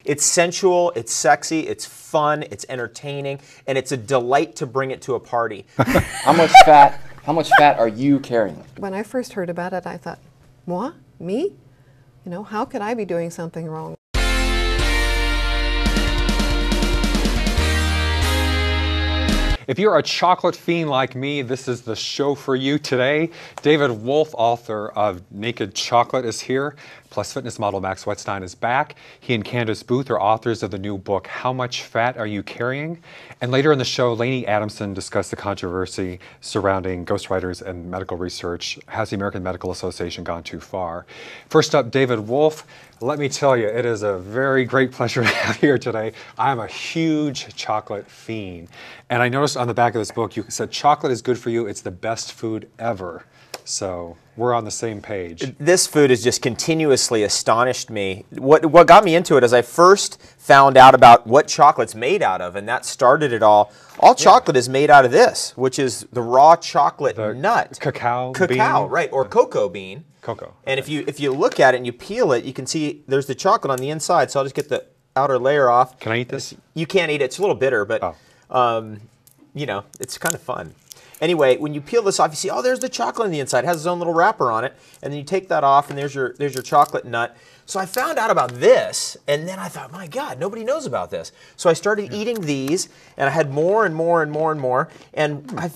It's sensual, it's sexy, it's fun, it's entertaining, and it's a delight to bring it to a party. How much fat are you carrying? When I first heard about it, I thought, moi? Me? You know, how could I be doing something wrong? If you're a chocolate fiend like me, this is the show for you today. David Wolfe, author of Naked Chocolate, is here. Plus fitness model Max Wettstein is back. He and Candace Booth are authors of the new book, How Much Fat Are You Carrying? And later in the show, Lanie Adamson discussed the controversy surrounding ghostwriters and medical research. Has the American Medical Association gone too far? First up, David Wolfe. Let me tell you, it is a very great pleasure to have you here today. I'm a huge chocolate fiend. And I noticed on the back of this book, you said chocolate is good for you. It's the best food ever. So we're on the same page. This food has just continuously astonished me. What got me into it is I first found out about what chocolate's made out of, and that started it all. All chocolate is made out of this, which is the raw chocolate nut. Cacao bean. Right, or cocoa bean. Cocoa. And if you look at it and you peel it, you can see there's the chocolate on the inside, so I'll just get the outer layer off. Can I eat this? You can't eat it. It's a little bitter, but you know, it's kind of fun. Anyway, when you peel this off, you see, oh, there's the chocolate on the inside. It has its own little wrapper on it. And then you take that off, and there's your chocolate nut. So I found out about this, and then I thought, my God, nobody knows about this. So I started eating these, and I had more and more and more and more. And I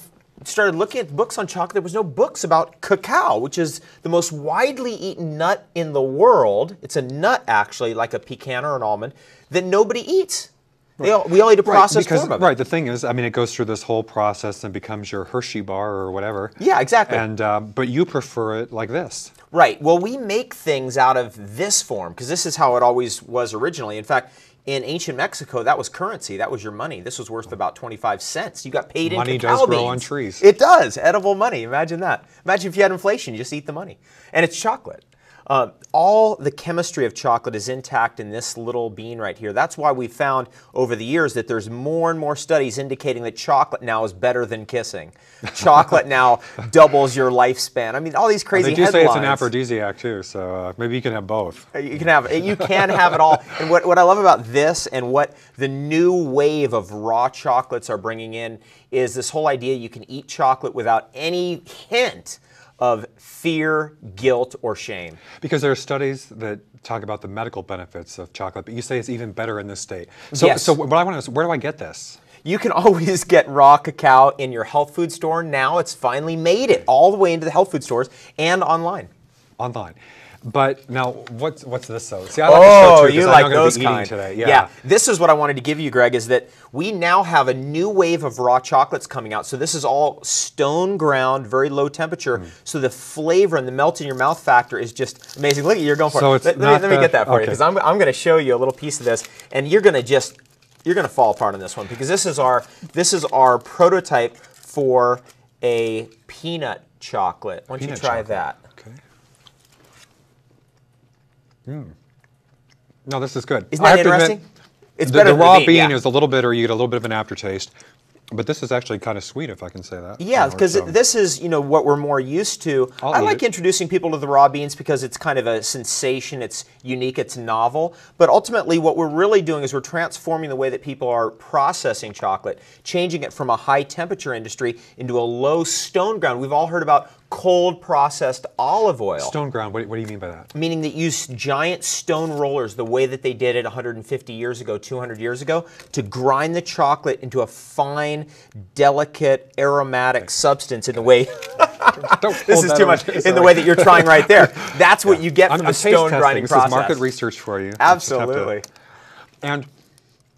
started looking at books on chocolate. There was no books about cacao, which is the most widely eaten nut in the world. It's a nut, actually, like a pecan or an almond, that nobody eats. We all eat a processed form of it. Right, the thing is, I mean, it goes through this whole process and becomes your Hershey bar or whatever. Yeah, exactly. And but you prefer it like this. Right. Well, we make things out of this form because this is how it always was originally. In fact, in ancient Mexico, that was currency. That was your money. This was worth about 25 cents. You got paid in cacao beans. Money does grow on trees. It does. Edible money. Imagine that. Imagine if you had inflation. You just eat the money. And it's chocolate. All the chemistry of chocolate is intact in this little bean right here. That's why we found over the years that there's more and more studies indicating that chocolate now is better than kissing. Chocolate now doubles your lifespan. I mean, all these crazy headlines. They do say it's an aphrodisiac too, so maybe you can have both. You can have it all. And what I love about this and what the new wave of raw chocolates are bringing in is this whole idea you can eat chocolate without any hint of fear, guilt, or shame. Because there are studies that talk about the medical benefits of chocolate, but you say it's even better in this state. So, yes. So what I want to know is, where do I get this? You can always get raw cacao in your health food store. Now it's finally made it all the way into the health food stores and online. Online. But now, what's this though? See, I like this show too, you I like know I'm gonna those be eating kind. today. Yeah, this is what I wanted to give you, Greg, is that we now have a new wave of raw chocolates coming out. So this is all stone ground, very low temperature. So the flavor and the melt in your mouth factor is just amazing. Look, you're going for so it. Let me get that for you, because I'm going to show you a little piece of this, and you're going to fall apart on this one, because this is our prototype for a peanut chocolate. Why don't you try that? No, this is good. Isn't that interesting? It's better the than raw the bean is a little bitter. You get a little bit of an aftertaste. But this is actually kind of sweet, if I can say that. Yeah, because this is, you know, what we're more used to. I like introducing people to the raw beans because it's kind of a sensation. It's unique. It's novel. But ultimately, what we're really doing is we're transforming the way that people are processing chocolate, changing it from a high-temperature industry into a low stone ground. We've all heard about cold processed olive oil. Stone ground, what do you mean by that? Meaning that use giant stone rollers the way that they did it 150 years ago, 200 years ago, to grind the chocolate into a fine, delicate, aromatic substance in the way... This is too much. In the way that you're trying right there. That's what you get from the stone grinding process. This is market research for you. Absolutely.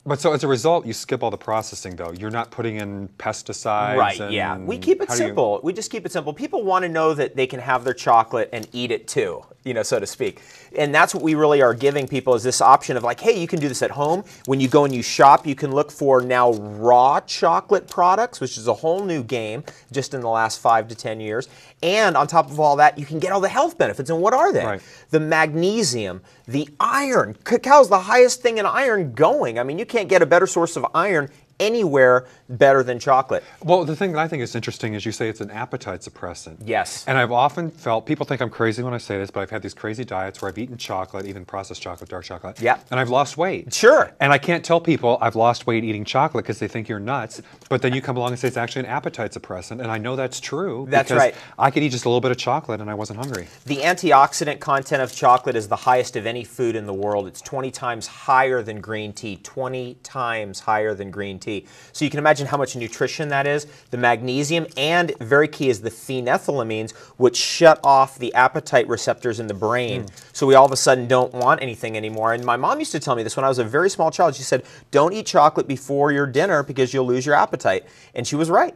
But so as a result, you skip all the processing, though. You're not putting in pesticides. Right, yeah. We keep it simple. We just keep it simple. People want to know that they can have their chocolate and eat it too, you know, so to speak. And that's what we really are giving people, is this option of like, hey, you can do this at home. When you go and you shop, you can look for now raw chocolate products, which is a whole new game just in the last 5 to 10 years. And on top of all that, you can get all the health benefits. And what are they? Right. The magnesium, the iron. Cacao is the highest thing in iron going. I mean, you can't get a better source of iron anywhere better than chocolate. Well, the thing that I think is interesting is you say it's an appetite suppressant. Yes. And I've often felt, people think I'm crazy when I say this, but I've had these crazy diets where I've eaten chocolate, even processed chocolate, dark chocolate. Yeah. And I've lost weight. Sure. And I can't tell people I've lost weight eating chocolate because they think you're nuts. But then you come along and say it's actually an appetite suppressant. And I know that's true. That's because right. I could eat just a little bit of chocolate and I wasn't hungry. The antioxidant content of chocolate is the highest of any food in the world. It's 20 times higher than green tea, 20 times higher than green tea. So you can imagine how much nutrition that is. The magnesium, and very key is the phenethylamines, which shut off the appetite receptors in the brain. So we all of a sudden don't want anything anymore. And my mom used to tell me this when I was a very small child. She said, don't eat chocolate before your dinner because you'll lose your appetite. And she was right.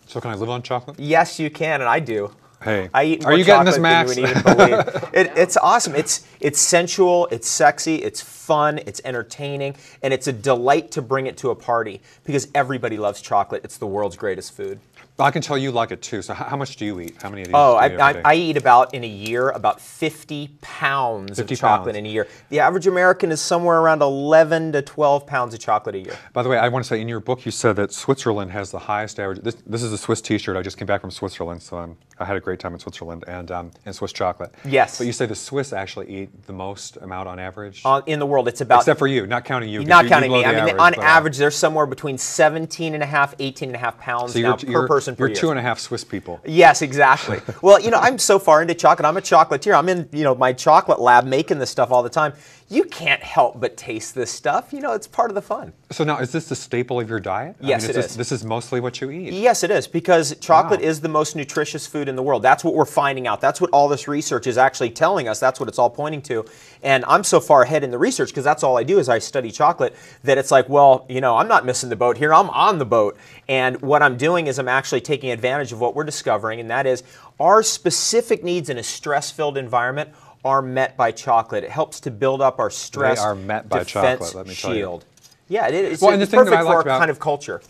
So can I live on chocolate? Yes, you can, and I do. Hey, I eat more are you getting this, chocolate Max? than you would even believe. It's awesome. It's sensual, it's sexy, it's fun, it's entertaining, and it's a delight to bring it to a party because everybody loves chocolate. It's the world's greatest food. I can tell you like it too. So how much do you eat? How many of these Oh, do you eat every day? I eat about, in a year, about 50 pounds 50 of chocolate pounds. in a year. The average American is somewhere around 11 to 12 pounds of chocolate a year. By the way, I want to say, in your book, you said that Switzerland has the highest average. This is a Swiss T-shirt. I just came back from Switzerland, so I had a great time in Switzerland and Swiss chocolate. Yes. But you say the Swiss actually eat the most amount on average? In the world, it's about... Except for you, not counting you. Not you counting blow me. the I mean, average, on but, average, they're somewhere between 17 and a half, 18 and a half pounds so now per person per year. You're 2.5 Swiss people. Yes, exactly. Well, I'm so far into chocolate. I'm a chocolatier. I'm in, my chocolate lab making this stuff all the time. You can't help but taste this stuff. It's part of the fun. So now, is this the staple of your diet? Yes, it is. This is mostly what you eat? Yes, it is, because chocolate is the most nutritious food in the world. That's what we're finding out. That's what all this research is actually telling us. That's what it's all pointing to. And I'm so far ahead in the research, because that's all I do is I study chocolate, that it's like, well, I'm not missing the boat here. I'm on the boat. And what I'm doing is I'm actually taking advantage of what we're discovering, and that is our specific needs in a stress-filled environment are met by chocolate. It helps to build up our stress They are met by defense chocolate, let me tell you. shield. Yeah, it's Well, and the thing that perfect I for like our about- kind of culture.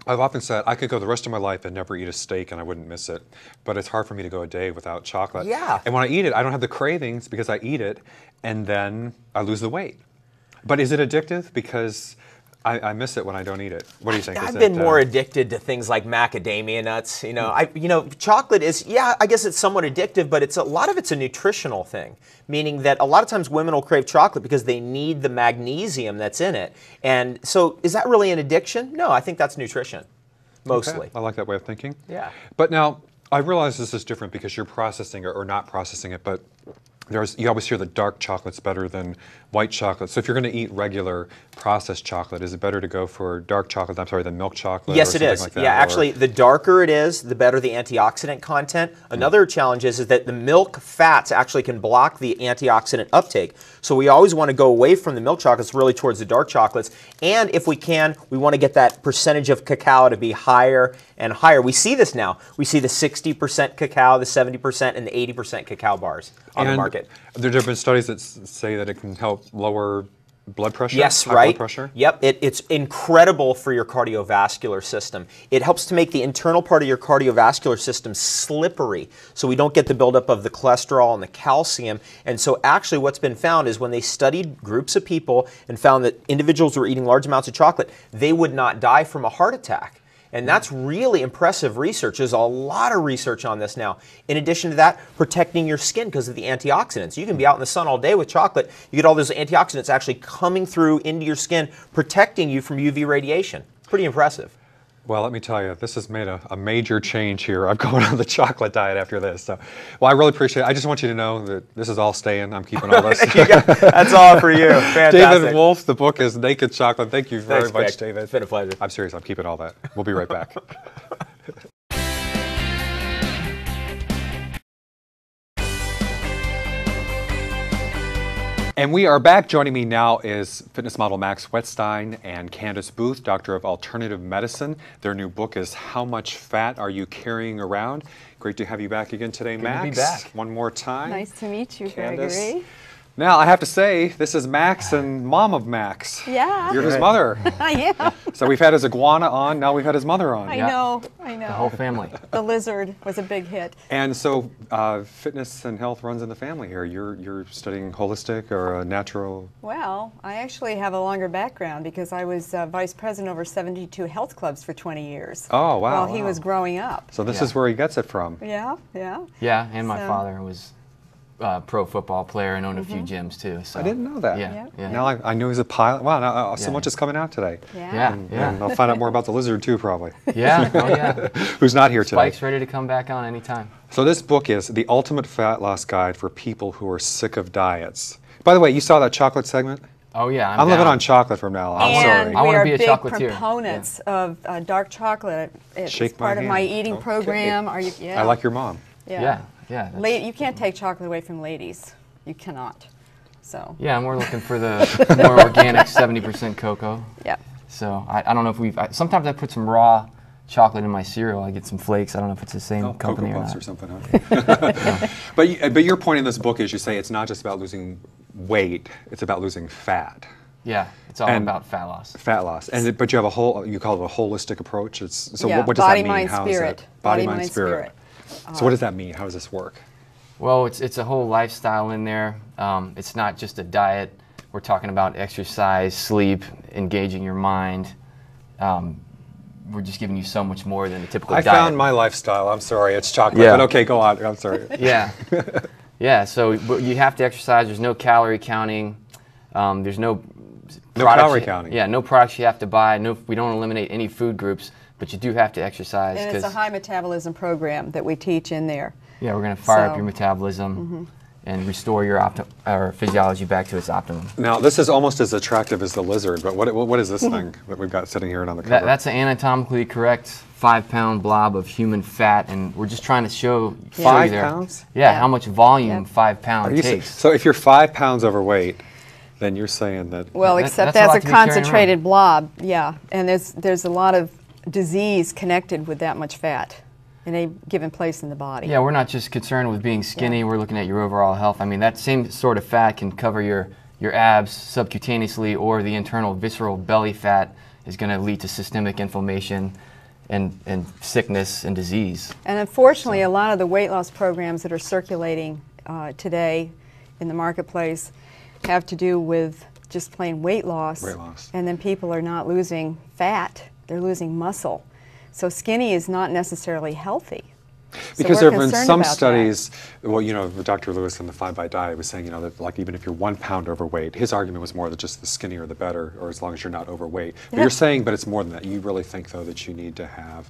I've often said I could go the rest of my life and never eat a steak and I wouldn't miss it. But it's hard for me to go a day without chocolate. Yeah. And when I eat it, I don't have the cravings because I eat it and then I lose the weight. But is it addictive? Because I miss it when I don't eat it. What do you think? I've been more addicted to things like macadamia nuts. Chocolate is, I guess it's somewhat addictive, but a lot of it's a nutritional thing, meaning that a lot of times women will crave chocolate because they need the magnesium that's in it. And so is that really an addiction? No, I think that's nutrition, mostly. Okay. I like that way of thinking. Yeah. But now, I realize this is different because you're processing it or not processing it, but you always hear that dark chocolate's better than white chocolate. So if you're going to eat regular processed chocolate, is it better to go for dark chocolate, than milk chocolate? Yes, or it something is. like that? Yeah, actually, the darker it is, the better the antioxidant content. Another challenge is that the milk fats actually can block the antioxidant uptake. So we always want to go away from the milk chocolates, really towards the dark chocolates. And if we can, we want to get that percentage of cacao to be higher and higher. We see this now. We see the 60% cacao, the 70%, and the 80% cacao bars on the market. There have been studies that say that it can help lower blood pressure? Yes, high right. Blood pressure? Yep, it's incredible for your cardiovascular system. It helps to make the internal part of your cardiovascular system slippery so we don't get the buildup of the cholesterol and the calcium. And so actually what's been found is when they studied groups of people and found that individuals who were eating large amounts of chocolate, they would not die from a heart attack. And that's really impressive research. There's a lot of research on this now. In addition to that, protecting your skin because of the antioxidants. You can be out in the sun all day with chocolate. You get all those antioxidants actually coming through into your skin, protecting you from UV radiation. Pretty impressive. Well, let me tell you, this has made a major change here. I'm going on the chocolate diet after this. So, well, I really appreciate it. I just want you to know that this is all staying. I'm keeping all this. That's all for you. Fantastic. David Wolfe, the book is Naked Chocolate. Thank you very much, Greg. David. It's been a pleasure. I'm serious. I'm keeping all that. We'll be right back. And we are back. Joining me now is fitness model Max Wettstein and Candace Booth, Doctor of Alternative Medicine. Their new book is How Much Fat Are You Carrying Around? Great to have you back again today, Max. Good to be back. One more time. Nice to meet you, Candace. Gregory. Now, I have to say, this is Max and mom of Max. Yeah. You're his mother. I am. So we've had his iguana on, now we've had his mother on. I know. The whole family. The lizard was a big hit. And so fitness and health runs in the family here. You're studying holistic or natural? Well, I actually have a longer background because I was vice president over 72 health clubs for 20 years. Oh, wow. While he was growing up. So this is where he gets it from. Yeah, yeah. Yeah, and my So- father was a pro football player and owned a few gyms too. So. I didn't know that. Yeah, yeah. Now I knew he's a pilot. Wow, now so Yeah. much is coming out today. Yeah. Yeah, And I'll find out more about the lizard too, probably. yeah, oh yeah. Who's not here today. Spike's ready to come back on anytime. So this book is The Ultimate Fat Loss Guide for People Who Are Sick of Diets. By the way, you saw that chocolate segment? Oh yeah, I'm living down. on chocolate from now on. I'm And sorry. I we wanna are be a big chocolatier. proponents of dark chocolate. It's Shake my part of my hand. eating Okay. program. Are you? Yeah. I like your mom. Yeah, yeah. that's- You can't take chocolate away from ladies. You cannot. So. Yeah, and we're looking for the more organic 70% cocoa. Yeah. So I don't know if sometimes I put some raw chocolate in my cereal. I get some flakes. I don't know if it's the same Oh, company Cocoa or Puffs not. or something, huh? But your point in this book is you say it's not just about losing weight, it's about losing fat. Yeah, it's all And- about fat loss. Fat loss. But you have you call it a holistic approach. So Yeah, what does body, that mean? mind, How is spirit. it? Body, mind, spirit. So what does that mean? How does this work? Well, it's a whole lifestyle in there. It's not just a diet. We're talking about exercise, sleep, engaging your mind. We're just giving you so much more than a typical I diet. found my lifestyle. I'm sorry, it's chocolate. Yeah. But okay, go on. I'm sorry. Yeah. Yeah, so but you have to exercise. There's no calorie counting. There's no products calorie counting. Yeah, no products you have to buy. No, we don't eliminate any food groups, but you do have to exercise. And it's a high metabolism program that we teach in there. Yeah, we're going to fire up So- your metabolism and restore your physiology back to its optimum. Now, this is almost as attractive as the lizard, but what is this thing that we've got sitting here on the cover? That's an anatomically correct 5-pound blob of human fat, and we're just trying to show you 5 there. pounds? Yeah, Yeah. how much volume Yeah. 5 Are pounds you takes. so if you're 5 pounds overweight, then you're saying that. Well, That- except that's a lot that's a to be carrying concentrated blob, yeah. And there's a lot of disease connected with that much fat in a given place in the body. Yeah, we're not just concerned with being skinny, Yeah. we're looking at your overall health. I mean, that same sort of fat can cover your abs subcutaneously, or the internal visceral belly fat is going to lead to systemic inflammation and sickness and disease. And unfortunately, a lot of the weight loss programs that are circulating today in the marketplace have to do with just plain weight loss. Weight loss. And then people are not losing fat, they're losing muscle. So skinny is not necessarily healthy. So Because we're there have been concerned some about that. studies, well, Dr. Lewis in the 5 by Diet was saying, that like even if you're 1 pound overweight, his argument was more that just the skinnier the better, or as long as you're not overweight. But Yeah. you're saying, but it's more than that. You really think, though, that you need to have.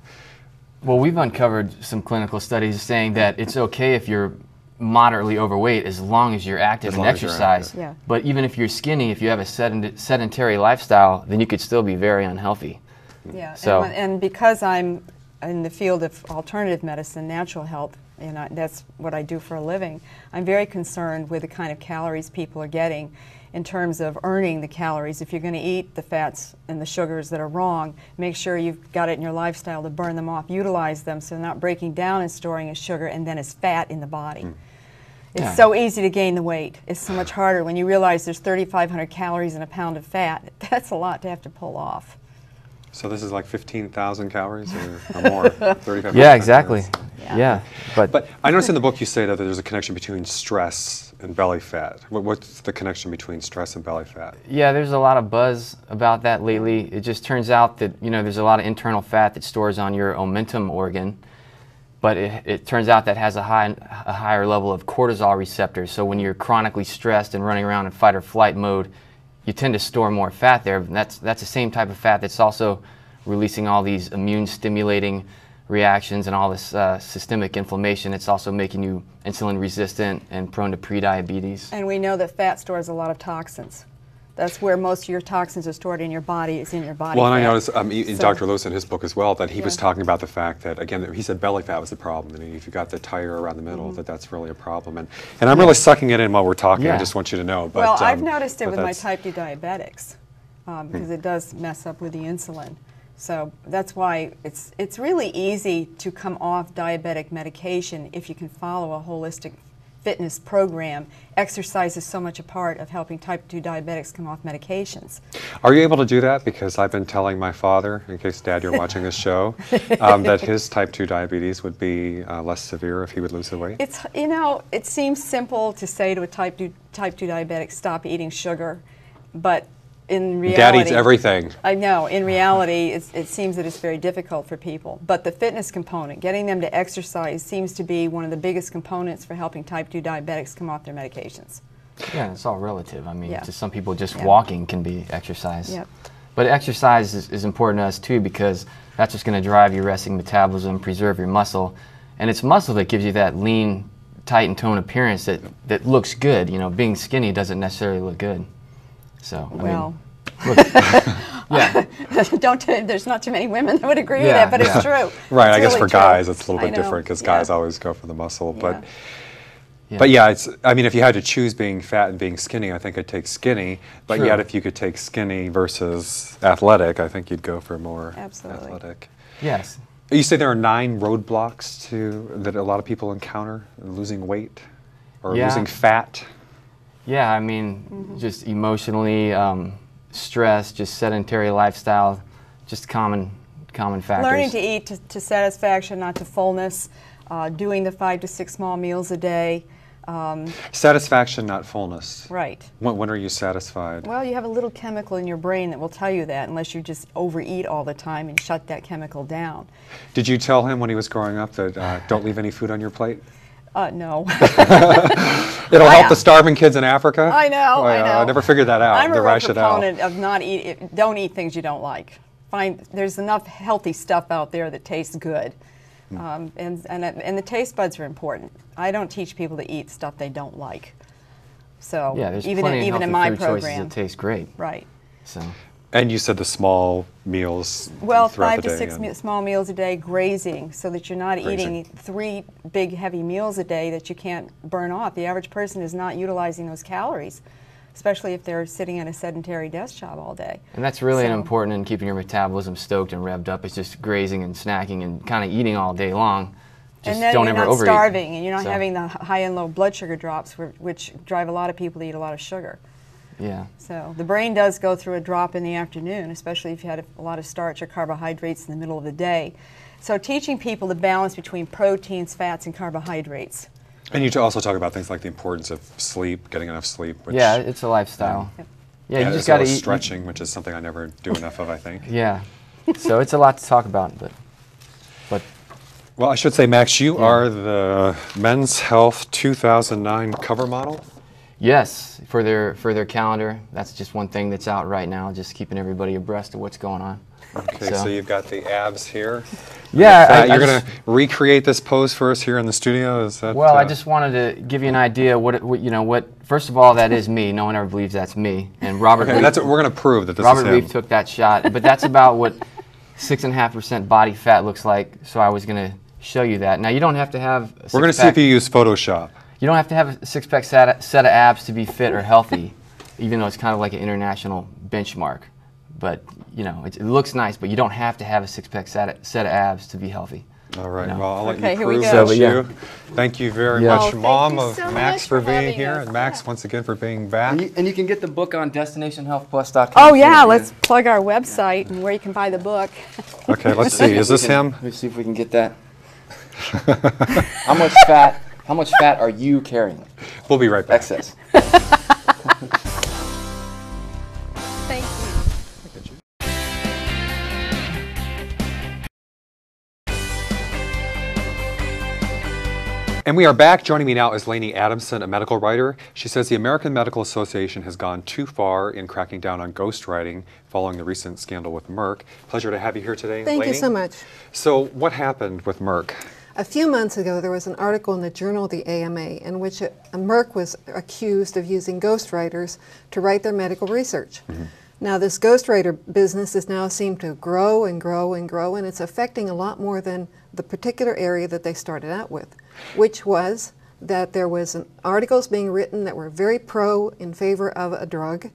Well, we've uncovered some clinical studies saying that it's okay if you're moderately overweight as long as you're active As and long as you're exercise. active. Yeah. But even if you're skinny, if you have a sedentary lifestyle, then you could still be very unhealthy. Yeah, So- and because I'm in the field of alternative medicine, natural health, and that's what I do for a living, I'm very concerned with the kind of calories people are getting in terms of earning the calories. If you're going to eat the fats and the sugars that are wrong, make sure you've got it in your lifestyle to burn them off, utilize them so they're not breaking down and storing as sugar and then as fat in the body. It's Yeah. so easy to gain the weight. It's so much harder when you realize there's 3,500 calories in a pound of fat. That's a lot to have to pull off. So this is like 15,000 calories or more? 3,500 Yeah, exactly. calories. Yeah. But I noticed in the book you say that there's a connection between stress and belly fat. What's the connection between stress and belly fat? Yeah, there's a lot of buzz about that lately. It just turns out that, there's a lot of internal fat that stores on your omentum organ, but it turns out that has a higher level of cortisol receptors. So when you're chronically stressed and running around in fight or flight mode, you tend to store more fat there. And that's the same type of fat that's also releasing all these immune stimulating reactions and all this systemic inflammation. It's also making you insulin resistant and prone to prediabetes. And we know that fat stores a lot of toxins. That's where most of your toxins are stored in your body, is in your body Well, and I fat. noticed in So- Dr. Lewis in his book as well that he was Yeah. talking about the fact that, again, he said belly fat was the problem. And if you got the tire around the middle, that's really a problem. And I'm really sucking it in while we're talking. I Yeah. just want you to know. But, Well, I've noticed it but with my that's- type 2 diabetics because it does mess up with the insulin. So that's why it's really easy to come off diabetic medication if you can follow a holistic fitness program, exercise is so much a part of helping type 2 diabetics come off medications. Are you able to do that? Because I've been telling my father, in case Dad, you're watching this show, that his type 2 diabetes would be less severe if he would lose the weight. It's, you know, it seems simple to say to a type 2 diabetic, stop eating sugar, but in reality, Dad eats everything. I know. In reality, it seems that it's very difficult for people. But the fitness component, getting them to exercise, seems to be one of the biggest components for helping type 2 diabetics come off their medications. Yeah, it's all relative. I mean, Yeah. to some people, just Yeah. walking can be exercise. Yep. But exercise is important to us too, because that's what's going to drive your resting metabolism, preserve your muscle, and it's muscle that gives you that lean, tight, and toned appearance that looks good. You know, being skinny doesn't necessarily look good. So, Well, I mean, look, yeah. there's not too many women that would agree with Yeah, that, but yeah. it's true. Right, It's I guess really for true. guys it's a little I bit know. different because Yeah. guys always go for the muscle. Yeah. But yeah, it's, I mean, if you had to choose being fat and being skinny, I think I'd take skinny. But True. yet if you could take skinny versus athletic, I think you'd go for more Absolutely. athletic. Yes. You say there are 9 roadblocks that a lot of people encounter, losing weight or Yeah. losing fat. Yeah, I mean, just emotionally, stress, just sedentary lifestyle, just common factors. Learning to eat to satisfaction, not to fullness, doing the 5 to 6 small meals a day. Satisfaction, not fullness. Right. When are you satisfied? Well, you have a little chemical in your brain that will tell you that unless you just overeat all the time and shut that chemical down. Did you tell him when he was growing up that don't leave any food on your plate? No. It'll help the starving kids in Africa? I know, Oh, I yeah, know. I never figured that out, I'm the a real rationale. proponent of don't eat things you don't like. There's enough healthy stuff out there that tastes good. And the taste buds are important. I don't teach people to eat stuff they don't like. So Yeah, there's even plenty in of my healthy food choices program, that taste great. right. So. And you said the small meals Well, throughout 5 the to day. 6 small meals a day, grazing, so that you're not Grazing. eating 3 big heavy meals a day that you can't burn off. The average person is not utilizing those calories, especially if they're sitting at a sedentary desk job all day. And that's really So- important in keeping your metabolism stoked and revved up. It's just grazing and snacking and kind of eating all day long. Just And then don't you're ever not overeat. starving, and you're not So, having the high and low blood sugar drops, which drive a lot of people to eat a lot of sugar. Yeah. So the brain does go through a drop in the afternoon, especially if you had a lot of starch or carbohydrates in the middle of the day. So teaching people the balance between proteins, fats, and carbohydrates. And you also talk about things like the importance of sleep, getting enough sleep. Which, Yeah, it's a lifestyle. Yep. Yeah, you as just got to well as eat. stretching, which is something I never do enough of, I think. Yeah. So it's a lot to talk about, but Well, I should say, Max, you are the Men's Health 2009 cover model. yes, for their calendar. That's just one thing that's out right now, just keeping everybody abreast of what's going on. Okay, so you've got the abs here. Yeah, You're going to recreate this pose for us here in the studio? Is that, Well, I just wanted to give you an idea what first of all, that is me. No one ever believes that's me. And Robert Okay, Leaf, that's what we're going to prove that this Robert is him. Leaf took that shot, but that's about what 6.5% body fat looks like. So I was going to show you that. Now you don't have to have a We're going to see if you use Photoshop. You don't have to have a six-pack set of abs to be fit or healthy, even though it's kind of like an international benchmark. But you know, it looks nice, but you don't have to have a six-pack set of abs to be healthy. All right, No. well, I'll let Okay, you here we prove go. that So, yeah. you. Thank you very Yeah. much, Oh, thank Mom you of so Max, much for for being having here, us. and Max, Yeah. once again, for being back. And you can get the book on DestinationHealthPlus.com. Oh yeah, let's plug our website and where you can buy the book. Okay, let's see. Is this him? Let's see if we can get that. How much fat are you carrying? We'll be right back. Excess. Thank you. And we are back. Joining me now is Lanie Adamson, a medical writer. She says the American Medical Association has gone too far in cracking down on ghostwriting following the recent scandal with Merck. Pleasure to have you here today, Thank you Lanie. so much. So what happened with Merck? A few months ago, there was an article in the Journal of the AMA in which Merck was accused of using ghostwriters to write their medical research. Now, this ghostwriter business has now seemed to grow and grow and grow, and it's affecting a lot more than the particular area that they started out with, which was that there was articles being written that were very in favor of a drug,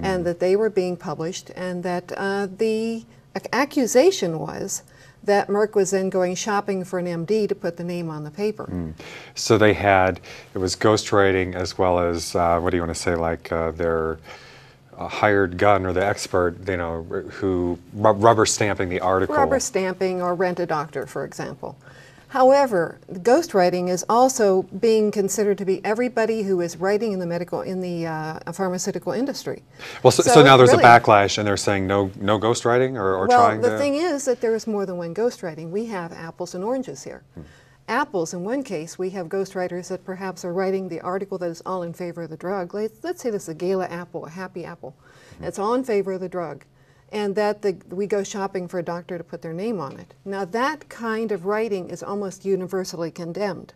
and that they were being published, and that the accusation was that Merck was then going shopping for an MD to put the name on the paper. So they had, it was ghostwriting as well as, what do you want to say, like their hired gun or the expert, you know, who rubber stamping the article. Rubber stamping or rent a doctor, for example. However, ghostwriting is also being considered to be everybody who is writing in the pharmaceutical industry. Well, so now there's really a backlash, and they're saying no ghostwriting or trying to. Well, the thing is that there is more than one ghostwriting. We have apples and oranges here. Apples, in one case, we have ghostwriters that perhaps are writing the article that is all in favor of the drug. Let's say this is a gala apple, a happy apple. It's all in favor of the drug. And that we go shopping for a doctor to put their name on it. Now that kind of writing is almost universally condemned.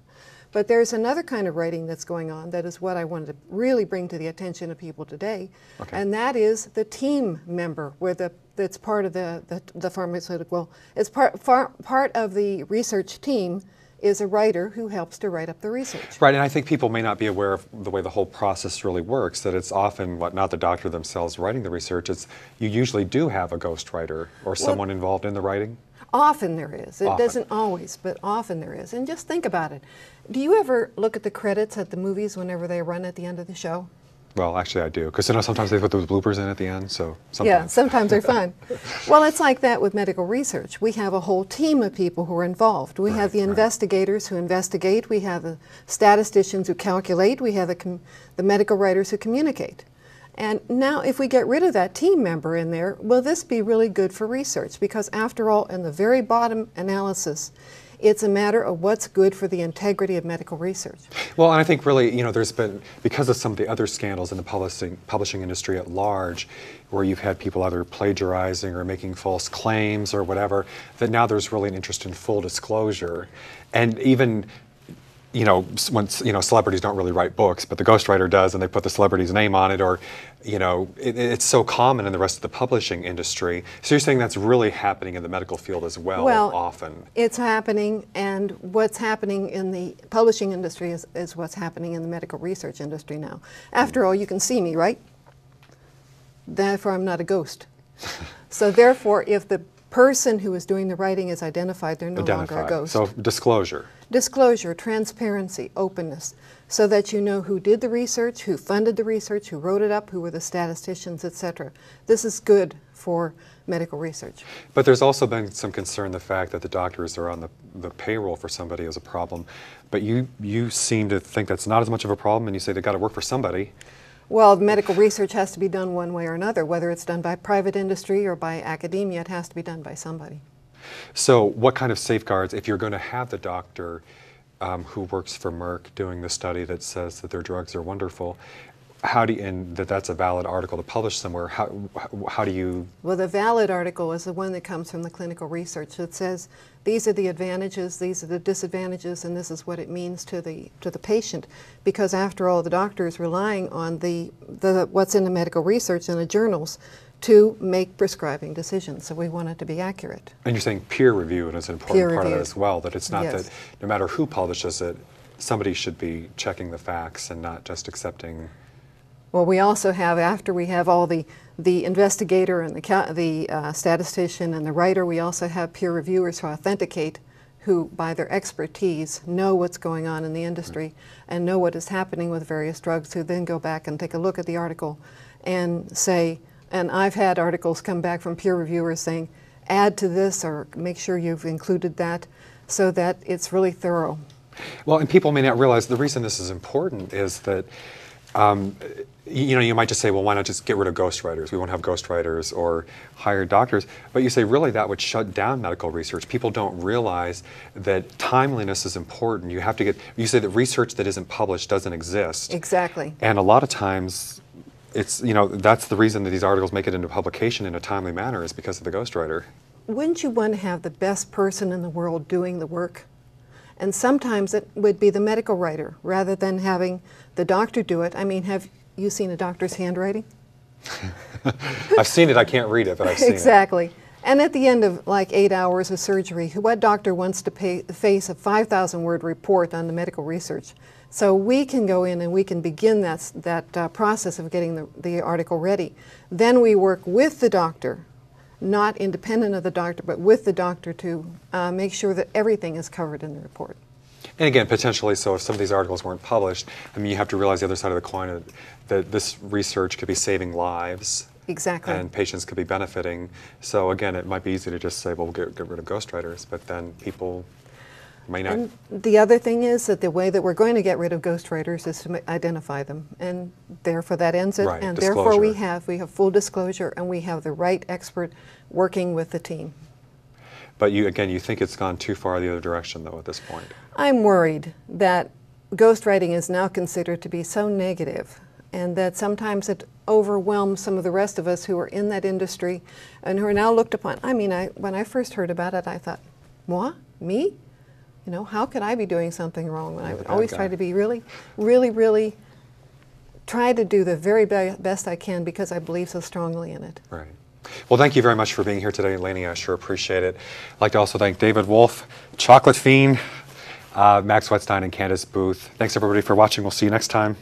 But there's another kind of writing that's going on that is what I wanted to really bring to the attention of people today. Okay. And that is the team member, where that's part of the pharmaceutical, it's part of the research team is a writer who helps to write up the research. Right, and I think people may not be aware of the way the whole process really works, that it's often not the doctor themselves writing the research, it's you usually do have a ghostwriter or someone involved in the writing? Often there is. It doesn't always, but often there is. And just think about it. Do you ever look at the credits at the movies whenever they run at the end of the show? Well, actually I do, because you know sometimes they put those bloopers in at the end, so sometimes. Yeah, sometimes they're fun. Well, it's like that with medical research. We have a whole team of people who are involved. We have the investigators who investigate, we have the statisticians who calculate, we have the medical writers who communicate. And now if we get rid of that team member in there, will this be really good for research? Because after all, in the very bottom analysis, it's a matter of what's good for the integrity of medical research. Well, and I think really, you know, there's been, because of some of the other scandals in the publishing industry at large, where you've had people either plagiarizing or making false claims or whatever, that now there's really an interest in full disclosure. And even, you know, when, you know, celebrities don't really write books, but the ghostwriter does, and they put the celebrity's name on it, or, you know, it's so common in the rest of the publishing industry. So you're saying that's really happening in the medical field as well, often? It's happening, and what's happening in the publishing industry is what's happening in the medical research industry now. After all, you can see me, right? Therefore, I'm not a ghost. So therefore, if the person who is doing the writing is identified, they're no longer a ghost. So disclosure. Disclosure, transparency, openness, so that you know who did the research, who funded the research, who wrote it up, who were the statisticians, etc. This is good for medical research. But there's also been some concern the fact that the doctors are on the payroll for somebody is a problem. But you seem to think that's not as much of a problem, and you say they've got to work for somebody. Well, medical research has to be done one way or another, whether it's done by private industry or by academia, it has to be done by somebody. So what kind of safeguards, if you're going to have the doctor who works for Merck doing the study that says that their drugs are wonderful, how do you, and that's a valid article to publish somewhere, how do you? Well, the valid article is the one that comes from the clinical research that says these are the advantages, these are the disadvantages, and this is what it means to the patient. Because after all, the doctor is relying on what's in the medical research and the journals to make prescribing decisions, so we want it to be accurate. And you're saying peer review is an important part of it as well, that it's not that no matter who publishes it, somebody should be checking the facts and not just accepting. Well, we also have, after we have all the investigator and the statistician and the writer, we also have peer reviewers who authenticate, who by their expertise know what's going on in the industry and know what is happening with various drugs, who then go back and take a look at the article and say, and I've had articles come back from peer reviewers saying, add to this or make sure you've included that, so that it's really thorough. Well, and people may not realize the reason this is important is that, you know, you might just say, well, why not just get rid of ghostwriters? We won't have ghostwriters or hire doctors. But you say, really, that would shut down medical research. People don't realize that timeliness is important. You have to get, you say that research that isn't published doesn't exist. Exactly. And a lot of times, it's, you know, that's the reason that these articles make it into publication in a timely manner, is because of the ghostwriter. Wouldn't you want to have the best person in the world doing the work? And sometimes it would be the medical writer rather than having the doctor do it. I mean, have you seen a doctor's handwriting? I've seen it, I can't read it, but I've seen it. Exactly. And at the end of like 8 hours of surgery, what doctor wants to face a 5,000-word report on the medical research? So we can go in and we can begin that process of getting the article ready. Then we work with the doctor not independent of the doctor, but with the doctor to make sure that everything is covered in the report. And again, potentially, so if some of these articles weren't published, I mean, you have to realize the other side of the coin, that this research could be saving lives. Exactly. And patients could be benefiting. So again, it might be easy to just say, well, we'll get rid of ghostwriters, but then people may not. And the other thing is that the way that we're going to get rid of ghostwriters is to identify them, and therefore that ends it. Right, and disclosure. therefore we have full disclosure, and we have the right expert working with the team. But you think it's gone too far the other direction, though, at this point. I'm worried that ghostwriting is now considered to be so negative, and that sometimes it overwhelms some of the rest of us who are in that industry and who are now looked upon. I mean, when I first heard about it, I thought, moi? Me? You know, how could I be doing something wrong? And I would always try to be really, really, really try to do the very best I can because I believe so strongly in it. Right. Well, thank you very much for being here today, Lanie. I sure appreciate it. I'd like to also thank David Wolfe, Chocolate Fiend, Max Wettstein, and Candace Booth. Thanks, everybody, for watching. We'll see you next time.